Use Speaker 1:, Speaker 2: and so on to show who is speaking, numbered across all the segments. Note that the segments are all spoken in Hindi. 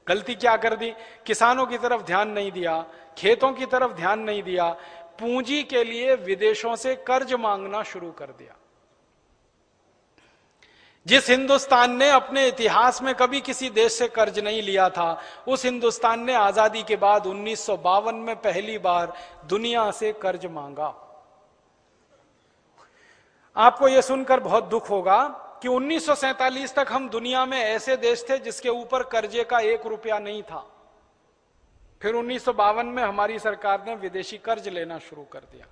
Speaker 1: गलती क्या कर दी? किसानों की तरफ ध्यान नहीं दिया, खेतों की तरफ ध्यान नहीं दिया, पूंजी के लिए विदेशों से कर्ज मांगना शुरू कर दिया। जिस हिंदुस्तान ने अपने इतिहास में कभी किसी देश से कर्ज नहीं लिया था, उस हिंदुस्तान ने आजादी के बाद 1952 में पहली बार दुनिया से कर्ज मांगा। आपको यह सुनकर बहुत दुख होगा कि 1947 तक हम दुनिया में ऐसे देश थे जिसके ऊपर कर्जे का 1 रुपया नहीं था। फिर 1952 में हमारी सरकार ने विदेशी कर्ज लेना शुरू कर दिया।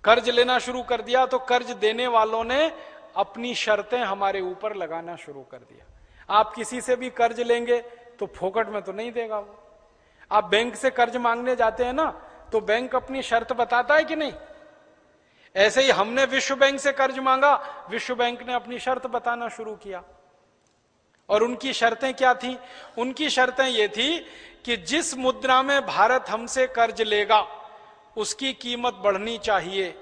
Speaker 1: कर्ज लेना शुरू कर दिया तो कर्ज देने वालों ने अपनी शर्तें हमारे ऊपर लगाना शुरू कर दिया। आप किसी से भी कर्ज लेंगे तो फोकट में तो नहीं देगा वो। आप बैंक से कर्ज मांगने जाते हैं ना, तो बैंक अपनी शर्त बताता है कि नहीं? ऐसे ही हमने विश्व बैंक से कर्ज मांगा, विश्व बैंक ने अपनी शर्त बताना शुरू किया। और उनकी शर्तें क्या थी? उनकी शर्तें ये थी कि जिस मुद्रा में भारत हमसे कर्ज लेगा उसकी कीमत बढ़नी चाहिए।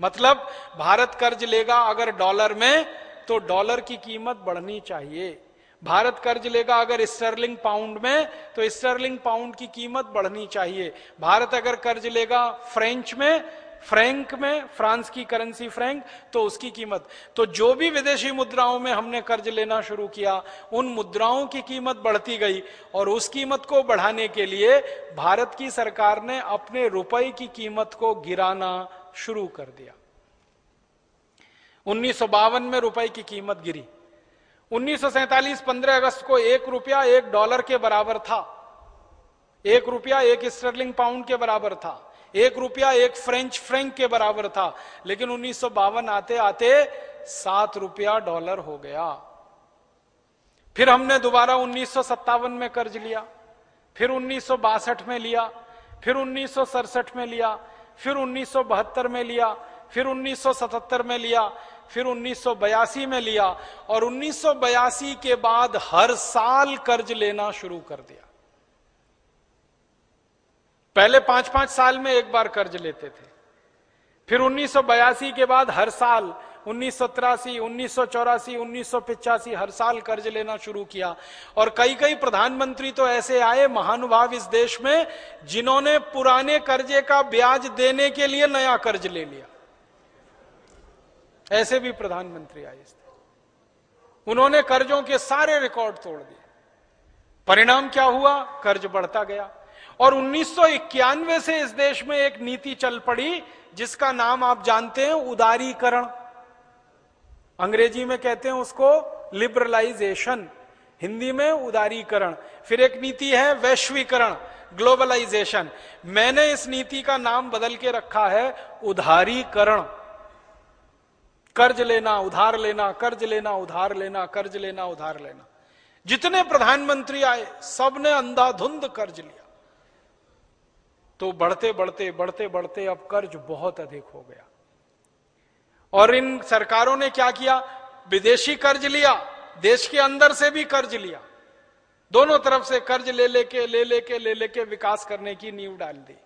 Speaker 1: मतलब भारत कर्ज लेगा अगर डॉलर में, तो डॉलर की कीमत बढ़नी चाहिए। भारत कर्ज लेगा अगर स्टर्लिंग पाउंड में, तो स्टर्लिंग पाउंड की कीमत बढ़नी चाहिए। भारत अगर कर्ज लेगा फ्रेंच में, फ्रैंक में, फ्रांस की करेंसी फ्रैंक, तो उसकी कीमत। तो जो भी विदेशी मुद्राओं में हमने कर्ज लेना शुरू किया, उन मुद्राओं की कीमत बढ़ती गई। और उस कीमत को बढ़ाने के लिए भारत की सरकार ने अपने रुपए की कीमत को गिराना शुरू कर दिया। 1952 में रुपए की कीमत गिरी। 1947 15 अगस्त को 1 रुपया 1 डॉलर के बराबर था। 1 रुपया 1 स्टर्लिंग पाउंड के बराबर था। 1 रुपया 1 फ्रेंच फ्रैंक के बराबर था। लेकिन 1952 आते आते 7 रुपया डॉलर हो गया। फिर हमने दोबारा 1957 में कर्ज लिया, फिर 1962 में लिया, फिर 1967 में लिया, फिर 1972 में लिया, फिर 1977 में लिया, फिर 1982 में लिया। और 1982 के बाद हर साल कर्ज लेना शुरू कर दिया। पहले 5-5 साल में एक बार कर्ज लेते थे। फिर 1982 के बाद हर साल 1983, 1984, 1985 हर साल कर्ज लेना शुरू किया। और कई कई प्रधानमंत्री तो ऐसे आए महानुभाव इस देश में, जिन्होंने पुराने कर्जे का ब्याज देने के लिए नया कर्ज ले लिया। ऐसे भी प्रधानमंत्री आए इस देश। उन्होंने कर्जों के सारे रिकॉर्ड तोड़ दिए। परिणाम क्या हुआ? कर्ज बढ़ता गया। और 1991 से इस देश में एक नीति चल पड़ी जिसका नाम आप जानते हैं, उदारीकरण। अंग्रेजी में कहते हैं उसको लिबरलाइजेशन, हिंदी में उदारीकरण। फिर एक नीति है वैश्वीकरण, ग्लोबलाइजेशन। मैंने इस नीति का नाम बदल के रखा है उधारीकरण। कर्ज लेना, उधार लेना, कर्ज लेना, उधार लेना, कर्ज लेना, उधार लेना। जितने प्रधानमंत्री आए सबने अंधाधुंध कर्ज लिया। तो बढ़ते बढ़ते बढ़ते बढ़ते अब कर्ज बहुत अधिक हो गया। और इन सरकारों ने क्या किया? विदेशी कर्ज लिया, देश के अंदर से भी कर्ज लिया। दोनों तरफ से कर्ज ले लेके विकास करने की नींव डाल दी।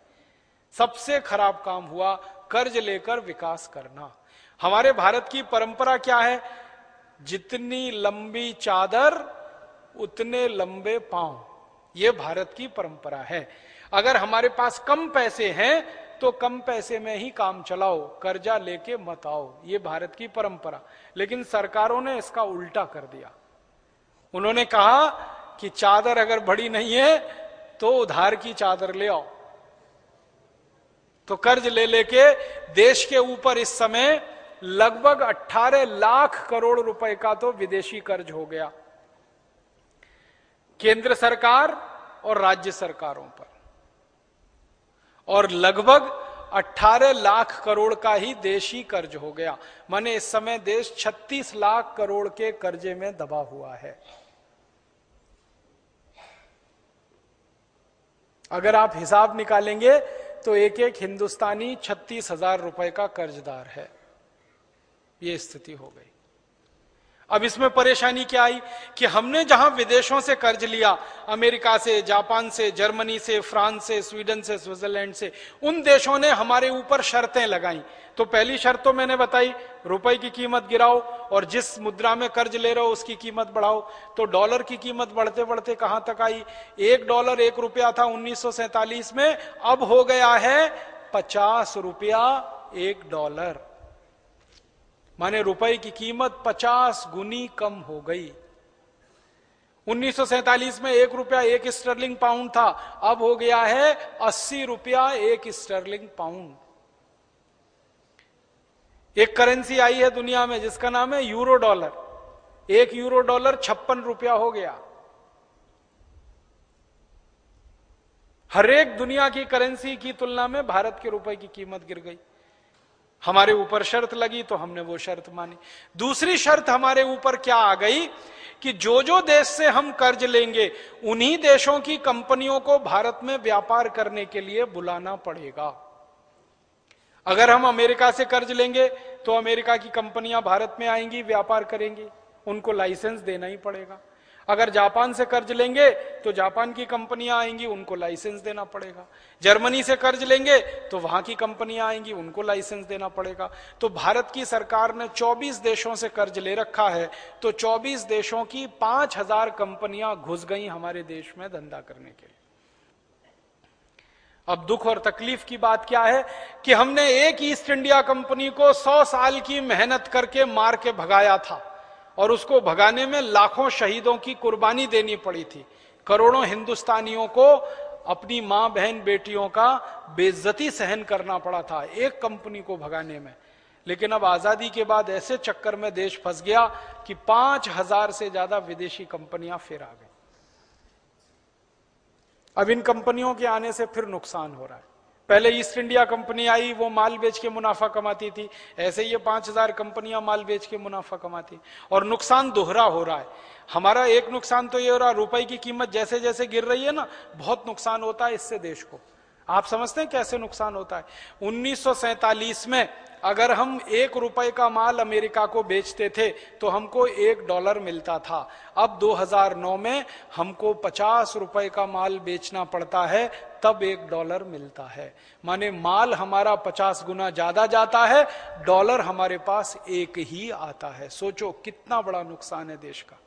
Speaker 1: सबसे खराब काम हुआ कर्ज लेकर विकास करना। हमारे भारत की परंपरा क्या है? जितनी लंबी चादर उतने लंबे पांव। यह भारत की परंपरा है। अगर हमारे पास कम पैसे हैं तो कम पैसे में ही काम चलाओ, कर्जा लेके मत आओ। यह भारत की परंपरा। लेकिन सरकारों ने इसका उल्टा कर दिया। उन्होंने कहा कि चादर अगर बड़ी नहीं है तो उधार की चादर ले आओ। तो कर्ज ले लेके देश के ऊपर इस समय लगभग 18 लाख करोड़ रुपए का तो विदेशी कर्ज हो गया, केंद्र सरकार और राज्य सरकारों पर। और लगभग 18 लाख करोड़ का ही देशी कर्ज हो गया। माने इस समय देश 36 लाख करोड़ के कर्जे में दबा हुआ है। अगर आप हिसाब निकालेंगे तो एक एक हिंदुस्तानी 36,000 रुपए का कर्जदार है। ये स्थिति हो गई। अब इसमें परेशानी क्या आई कि हमने जहां विदेशों से कर्ज लिया, अमेरिका से, जापान से, जर्मनी से, फ्रांस से, स्वीडन से, स्विट्जरलैंड से, उन देशों ने हमारे ऊपर शर्तें लगाई। तो पहली शर्त तो मैंने बताई, रुपए की कीमत गिराओ और जिस मुद्रा में कर्ज ले रहे हो उसकी कीमत बढ़ाओ। तो डॉलर की कीमत बढ़ते बढ़ते कहां तक आई? $1 1 था 1947 में, अब हो गया है $50 $1। माने रुपए की कीमत 50 गुनी कम हो गई। 1947 में $1 1 स्टर्लिंग पाउंड था, अब हो गया है $80 1 स्टर्लिंग पाउंड। एक करेंसी आई है दुनिया में जिसका नाम है यूरो डॉलर। $1 $56 हो गया। हर एक दुनिया की करेंसी की तुलना में भारत के रुपए की कीमत गिर गई। हमारे ऊपर शर्त लगी तो हमने वो शर्त मानी। दूसरी शर्त हमारे ऊपर क्या आ गई कि जो जो देश से हम कर्ज लेंगे उन्हीं देशों की कंपनियों को भारत में व्यापार करने के लिए बुलाना पड़ेगा। अगर हम अमेरिका से कर्ज लेंगे तो अमेरिका की कंपनियां भारत में आएंगी, व्यापार करेंगी, उनको लाइसेंस देना ही पड़ेगा। अगर जापान से कर्ज लेंगे तो जापान की कंपनियां आएंगी, उनको लाइसेंस देना पड़ेगा। जर्मनी से कर्ज लेंगे तो वहां की कंपनियां आएंगी, उनको लाइसेंस देना पड़ेगा। तो भारत की सरकार ने 24 देशों से कर्ज ले रखा है, तो 24 देशों की 5000 कंपनियां घुस गई हमारे देश में धंधा करने के लिए। अब दुख और तकलीफ की बात क्या है कि हमने एक ईस्ट इंडिया कंपनी को 100 साल की मेहनत करके मार के भगाया था और उसको भगाने में लाखों शहीदों की कुर्बानी देनी पड़ी थी। करोड़ों हिंदुस्तानियों को अपनी मां बहन बेटियों का बेइज्जती सहन करना पड़ा था एक कंपनी को भगाने में। लेकिन अब आजादी के बाद ऐसे चक्कर में देश फंस गया कि 5000 से ज्यादा विदेशी कंपनियां फिर आ गई। अब इन कंपनियों के आने से फिर नुकसान हो रहा है। पहले ईस्ट इंडिया कंपनी आई, वो माल बेच के मुनाफा कमाती थी, ऐसे ये 5000 कंपनियां माल बेच के मुनाफा कमाती, और नुकसान दोहरा हो रहा है। हमारा एक नुकसान तो ये हो रहा है, रुपए की कीमत जैसे जैसे गिर रही है ना, बहुत नुकसान होता है इससे देश को। आप समझते हैं कैसे नुकसान होता है? 1947 में अगर हम $1 का माल अमेरिका को बेचते थे तो हमको $1 मिलता था। अब 2009 में हमको $50 का माल बेचना पड़ता है, तब $1 मिलता है। माने माल हमारा 50 गुना ज्यादा जाता है, डॉलर हमारे पास एक ही आता है। सोचो कितना बड़ा नुकसान है देश का।